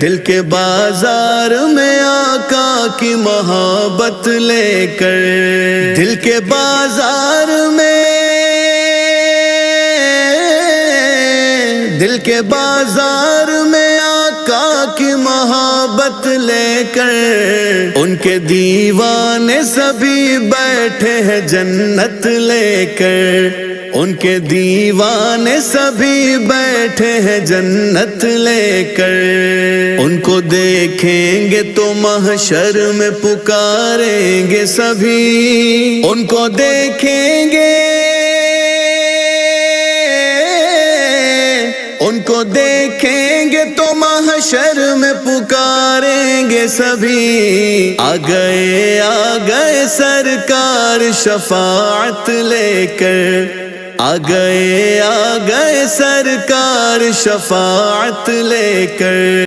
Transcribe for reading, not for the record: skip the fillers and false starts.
دل کے بازار میں آقا کی محبت لے کر، دل کے بازار میں، دل کے بازار میں آقا کی محبت لے کر، ان کے دیوانے سبھی بیٹھے ہیں جنت لے کر، ان کے دیوانے سبھی بیٹھے ہیں جنت لے کر، ان کو دیکھیں گے تو محشر میں پکاریں گے سبھی، ان کو دیکھیں گے، ان کو دیکھیں گے تو محشر میں پکاریں گے سبھی، آ گئے سرکار شفاعت لے کر، آ گئے سرکار شفاعت لے کر۔